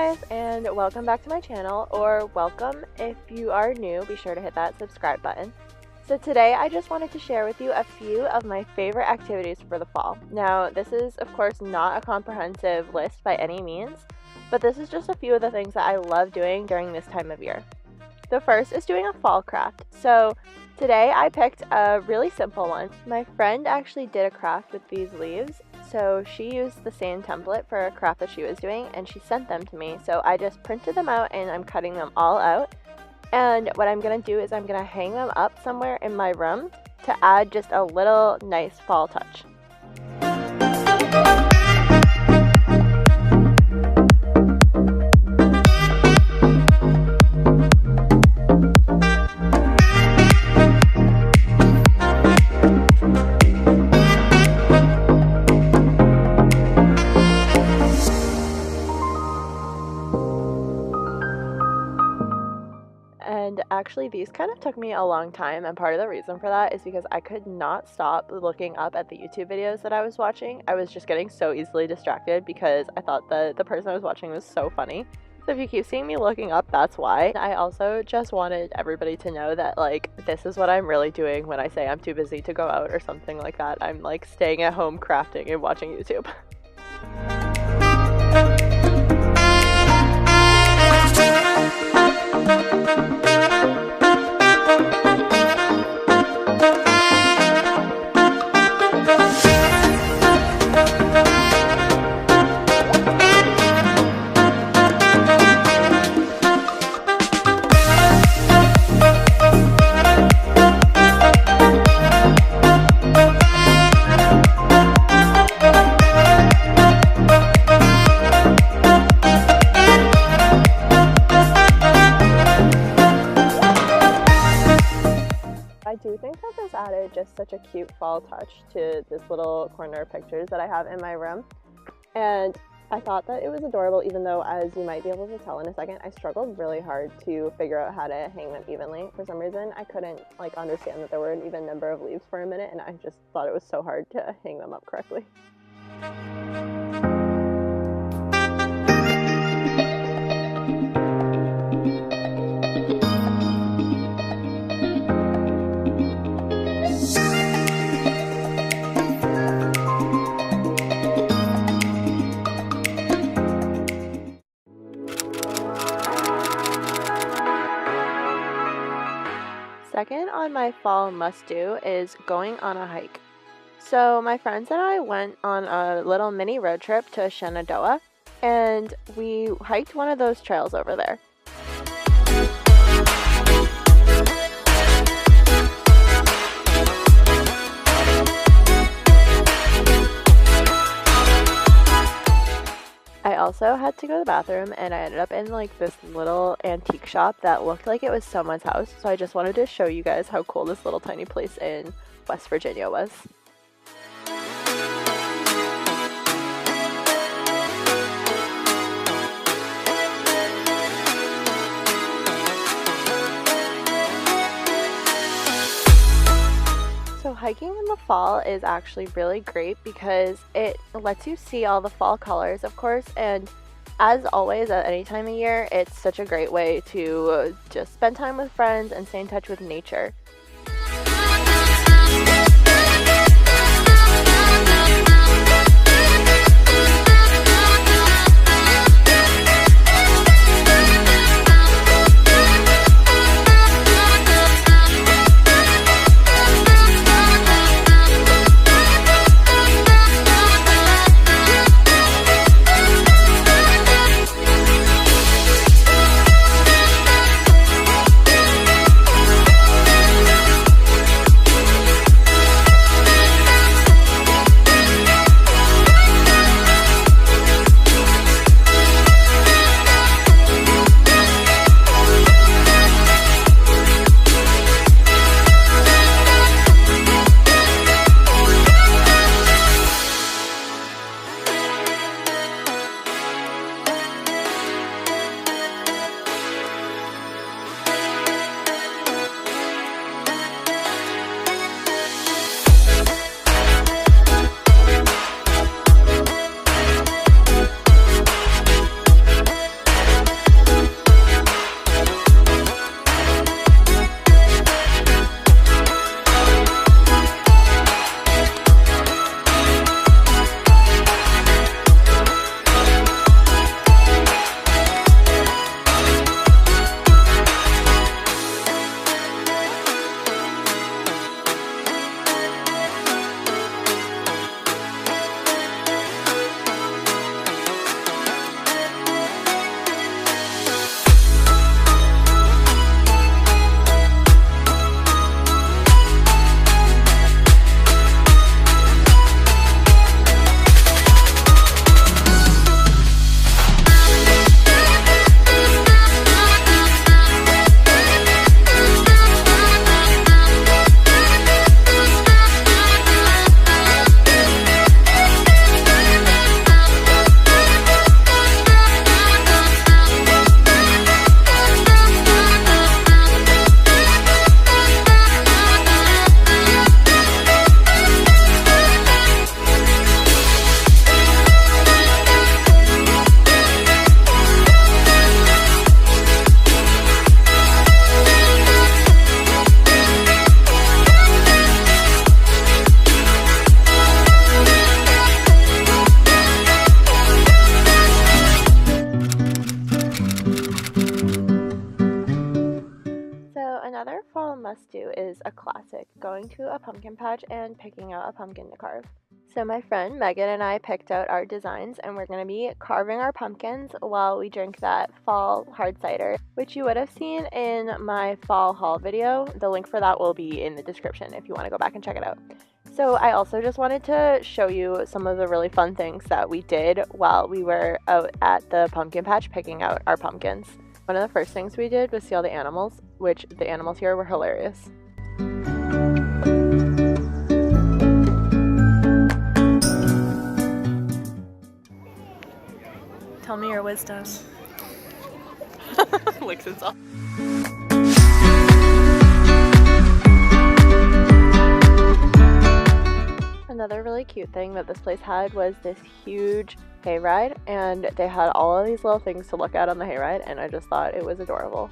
guys, and welcome back to my channel, or welcome if you are new. Be sure to hit that subscribe button. So today I just wanted to share with you a few of my favorite activities for the fall. Now this is of course not a comprehensive list by any means, but this is just a few of the things that I love doing during this time of year. The first is doing a fall craft. So today I picked a really simple one. My friend actually did a craft with these leaves. So she used the same template for a craft that she was doing and she sent them to me. So I just printed them out and I'm cutting them all out. And what I'm going to do is I'm going to hang them up somewhere in my room to add just a little nice fall touch. And actually these kind of took me a long time, and part of the reason for that is because I could not stop looking up at the YouTube videos that I was watching. I was just getting so easily distracted because I thought the person I was watching was so funny. So if you keep seeing me looking up, that's why. I also just wanted everybody to know that like this is what I'm really doing when I say I'm too busy to go out or something like that. I'm like staying at home crafting and watching YouTube. I do think that this added just such a cute fall touch to this little corner of pictures that I have in my room, and I thought that it was adorable, even though, as you might be able to tell in a second, I struggled really hard to figure out how to hang them evenly. For some reason I couldn't like understand that there were an even number of leaves for a minute, and I just thought it was so hard to hang them up correctly. Second on my fall must-do is going on a hike. So my friends and I went on a little mini road trip to Shenandoah, and we hiked one of those trails over there. I also had to go to the bathroom, and I ended up in like this little antique shop that looked like it was someone's house, so I just wanted to show you guys how cool this little tiny place in West Virginia was. So hiking in the fall is actually really great because it lets you see all the fall colors, of course, and as always at any time of year, it's such a great way to just spend time with friends and stay in touch with nature. Another fall must-do is a classic, going to a pumpkin patch and picking out a pumpkin to carve. So my friend Megan and I picked out our designs, and we're going to be carving our pumpkins while we drink that fall hard cider, which you would have seen in my fall haul video. The link for that will be in the description if you want to go back and check it out. So I also just wanted to show you some of the really fun things that we did while we were out at the pumpkin patch picking out our pumpkins. One of the first things we did was see all the animals, which the animals here were hilarious. Tell me your wisdom. Licks itself. Another really cute thing that this place had was this huge hayride, and they had all of these little things to look at on the hayride, and I just thought it was adorable.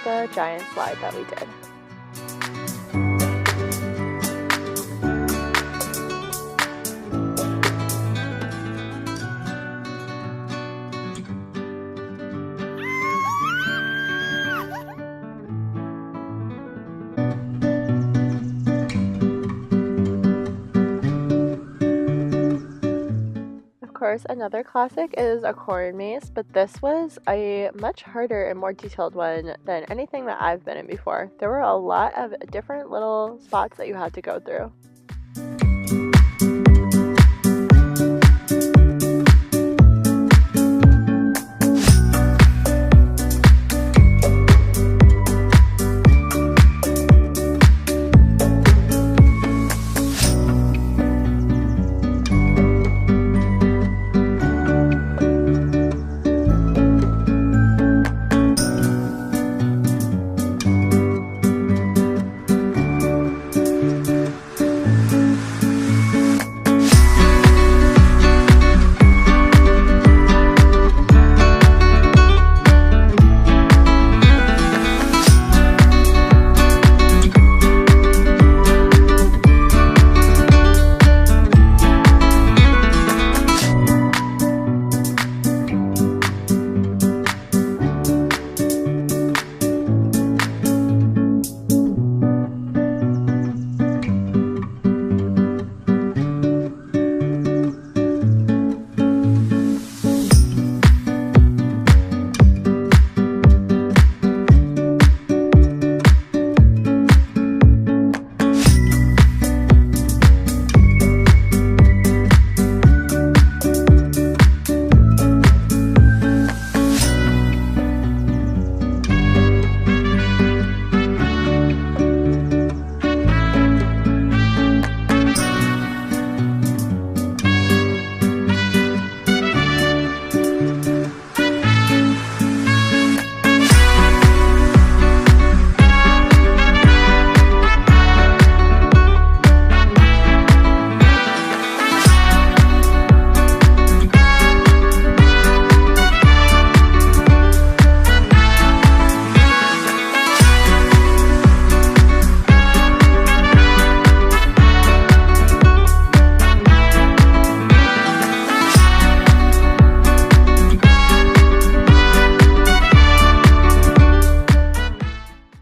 The giant slide that we did. Of course, another classic is a corn maze, but this was a much harder and more detailed one than anything that I've been in before. There were a lot of different little spots that you had to go through.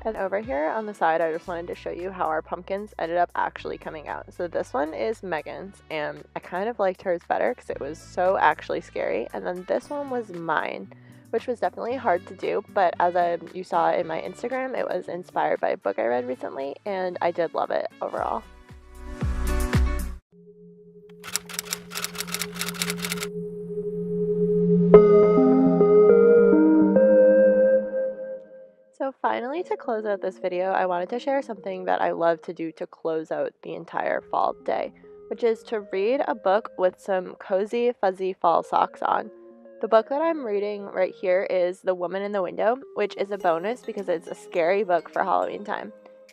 And over here on the side, I just wanted to show you how our pumpkins ended up actually coming out. So this one is Megan's, and I kind of liked hers better because it was so actually scary. And then this one was mine, which was definitely hard to do, but as you saw in my Instagram, it was inspired by a book I read recently, and I did love it overall. So finally, to close out this video, I wanted to share something that I love to do to close out the entire fall day, which is to read a book with some cozy, fuzzy fall socks on. The book that I'm reading right here is The Woman in the Window, which is a bonus because it's a scary book for Halloween time.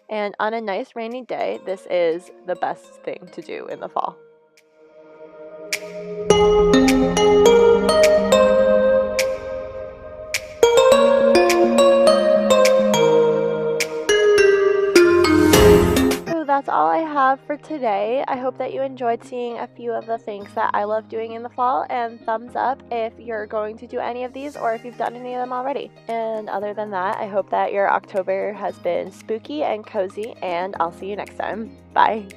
And on a nice rainy day, this is the best thing to do in the fall. That's all I have for today. I hope that you enjoyed seeing a few of the things that I love doing in the fall, and thumbs up if you're going to do any of these or if you've done any of them already. And other than that, I hope that your October has been spooky and cozy, and I'll see you next time. Bye!